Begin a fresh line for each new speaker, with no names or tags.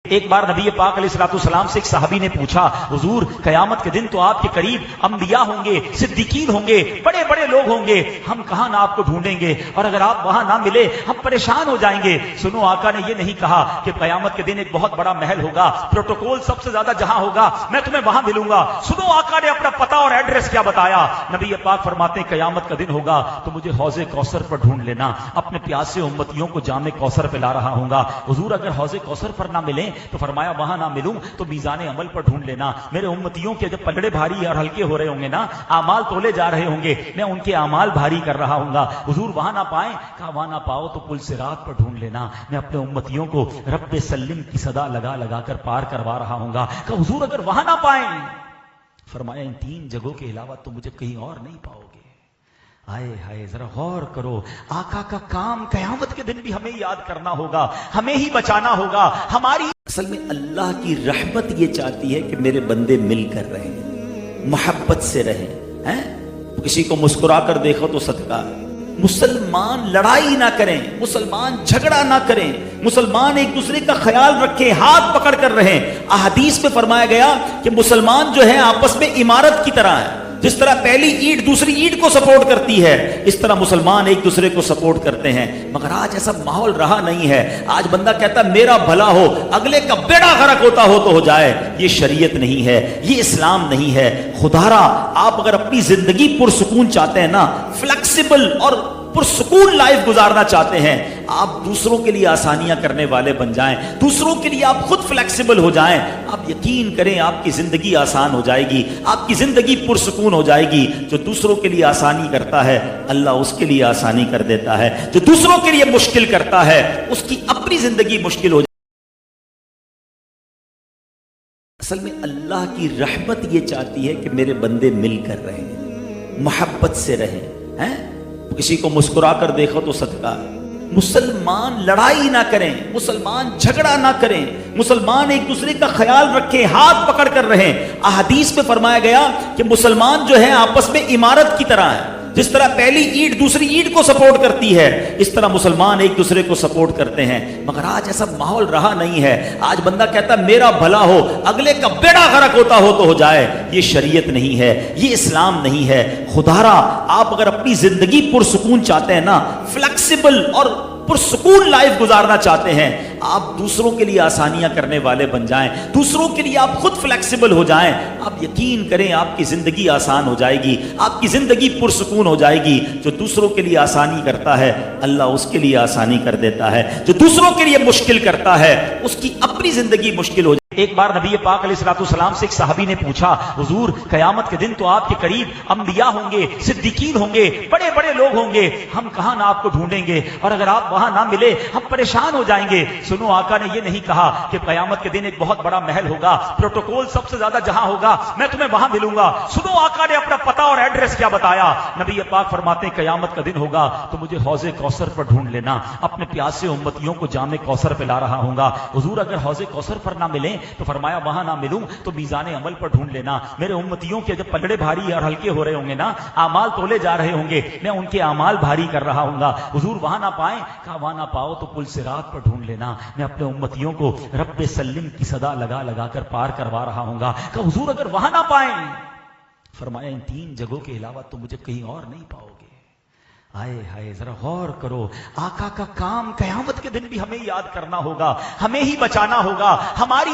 ایک بار نبی پاک علیہ السلام سے ایک صحابی نے پوچھا، حضور قیامت کے دن تو آپ کے قریب انبیاء ہوں گے، صدیقین ہوں گے، بڑے بڑے لوگ ہوں گے، ہم کہاں نہ آپ کو ڈھونڈیں گے، اور اگر آپ وہاں نہ ملے ہم پریشان ہو جائیں گے۔ سنو، آقا نے یہ نہیں کہا کہ قیامت کے دن ایک بہت بڑا محل ہوگا، پروٹوکول سب سے زیادہ جہاں ہوگا میں تمہیں وہاں ملوں گا۔ سنو، آقا نے اپنا پتہ اور ایڈریس کیا بتایا۔ نبی پاک فرماتے ہیں قیامت کا دن ہوگا تو مجھے حوض کوثر پر ڈھونڈ لینا، اپنے پیاسے امتیوں کو جام کوثر پلا رہا ہوں گا۔ حضور اگر حوض کوثر پر نہ ملیں تو فرمایا وہاں نہ ملوں تو میزان عمل پر ڈھونڈ لینا، میرے امتیوں کے جب پلڑے بھاری اور ہلکے ہو رہے ہوں گے نا، اعمال تولے جا رہے ہوں گے، میں ان کے اعمال بھاری کر رہا ہوں گا۔ حضور وہاں نہ پائیں، کہا وہاں نہ پاؤ تو پل صراط پر ڈھونڈ لینا، میں اپنے امتیوں کو رب سلم کی صدا لگا لگا کر پار کروا رہا ہوں گا۔ کہا حضور اگر وہاں نہ پائیں، فرمایا ان تین جگہوں کے علاوہ تو مجھے کہیں اور نہیں پاؤ گے۔ آئے ہائے، ذرا غور کرو، آقا کا کام قیامت کے دن بھی ہمیں یاد کرنا ہوگا، ہمیں ہی بچانا ہوگا۔ ہماری
اصل میں اللہ کی رحمت یہ چاہتی ہے کہ میرے بندے مل کر رہیں، محبت سے رہیں، ہیں؟ کسی کو مسکرا کر دیکھو تو صدقہ ہے۔ مسلمان لڑائی نہ کریں، مسلمان جھگڑا نہ کریں، مسلمان ایک دوسرے کا خیال رکھیں، ہاتھ پکڑ کر رہیں۔ احادیث میں فرمایا گیا کہ مسلمان جو ہیں آپس میں عمارت کی طرح ہیں، جس طرح پہلی اینٹ دوسری اینٹ کو سپورٹ کرتی ہے، اس طرح مسلمان ایک دوسرے کو سپورٹ کرتے ہیں۔ مگر آج ایسا ماحول رہا نہیں ہے۔ آج بندہ کہتا ہے میرا بھلا ہو، اگلے کا بیڑا غرق ہوتا ہو تو ہو جائے۔ یہ شریعت نہیں ہے، یہ اسلام نہیں ہے۔ خدا را، آپ اگر اپنی زندگی پرسکون چاہتے ہیں نا، فلیکسیبل اور پرسکون لائف گزارنا چاہتے ہیں، آپ دوسروں کے لیے آسانیاں کرنے والے بن جائیں، دوسروں کے لیے آپ خود فلیکسیبل ہو جائیں، آپ یقین کریں آپ کی زندگی آسان ہو جائے گی، آپ کی زندگی پرسکون ہو جائے گی۔ جو دوسروں کے لیے آسانی کرتا ہے اللہ اس کے لیے آسانی کر دیتا ہے، جو دوسروں کے لیے مشکل کرتا ہے اس کی اپنی زندگی مشکل ہو جائے۔ اصل میں اللہ کی رحمت یہ چاہتی ہے کہ میرے بندے مل کر رہیں، محبت سے رہیں، ہیں؟ کسی کو مسکرا کر دیکھو تو صدقہ ہے۔ مسلمان لڑائی نہ کریں، مسلمان جھگڑا نہ کریں، مسلمان ایک دوسرے کا خیال رکھیں، ہاتھ پکڑ کر رہیں۔ احادیث میں فرمایا گیا کہ مسلمان جو ہیں آپس میں عمارت کی طرح ہیں، جس طرح پہلی اینٹ دوسری اینٹ کو سپورٹ کرتی ہے، اس طرح مسلمان ایک دوسرے کو سپورٹ کرتے ہیں۔ مگر آج ایسا ماحول رہا نہیں ہے۔ آج بندہ کہتا ہے میرا بھلا ہو، اگلے کا بیڑا غرق ہوتا ہو تو ہو جائے۔ یہ شریعت نہیں ہے، یہ اسلام نہیں ہے۔ خدا را، آپ اگر اپنی زندگی پرسکون چاہتے ہیں نا، فلیکسیبل اور پرسکون لائف گزارنا چاہتے ہیں، آپ دوسروں کے لیے آسانیاں کرنے والے بن جائیں، دوسروں کے لیے آپ خود فلیکسیبل ہو جائیں، آپ یقین کریں آپ کی زندگی آسان ہو جائے گی، آپ کی زندگی پرسکون ہو جائے گی۔ جو دوسروں کے لیے آسانی کرتا ہے اللہ اس کے لیے آسانی کر دیتا ہے، جو دوسروں کے لیے مشکل کرتا ہے اس کی اپنی زندگی مشکل ہو جائے۔
ایک بار نبی پاک علیہ السلام سے ایک صحابی نے پوچھا، حضور قیامت کے دن تو آپ کے قریب انبیاء ہوں گے، صدیقین ہوں گے، بڑے بڑے لوگ ہوں گے، ہم کہاں نہ آپ کو ڈھونڈیں گے، اور اگر آپ وہاں نہ ملے ہم پریشان ہو جائیں گے۔ سنو، آقا نے یہ نہیں کہا کہ قیامت کے دن ایک بہت بڑا محل ہوگا، پروٹوکول سب سے زیادہ جہاں ہوگا میں تمہیں وہاں ملوں گا۔ سنو، آقا نے اپنا پتہ اور ایڈریس کیا بتایا۔ نبی پاک فرماتے ہیں قیامت کا دن ہوگا تو مجھے حوض کوثر پر ڈھونڈ لینا، اپنے پیاسے امتیوں کو جام کوثر پلا رہا ہوں گا۔ حضور اگر حوض کوثر پر نہ ملیں تو فرمایا وہاں نہ ملوں تو میزان عمل پر ڈھونڈ لینا، میرے امتیوں کے جب پلڑے بھاری اور ہلکے ہو رہے ہوں گے نا، اعمال تولے جا رہے ہوں گے، میں ان کے اعمال بھاری کر رہا ہوں گا۔ حضور وہاں نہ پائیں، کہا وہاں نہ پاؤ تو پل صراط پر ڈھونڈ لینا، میں اپنے امتیوں کو رب سلم کی صدا لگا لگا کر پار کروا رہا ہوں گا۔ کہا حضور اگر وہاں نہ پائیں، فرمایا ان تین جگہوں کے علاوہ تو مجھے کہیں اور نہیں پاؤ گے۔ آئے ہائے، ذرا غور کرو، آقا کا کام قیامت کے دن بھی ہمیں یاد کرنا ہوگا، ہمیں ہی بچانا ہوگا۔ ہماری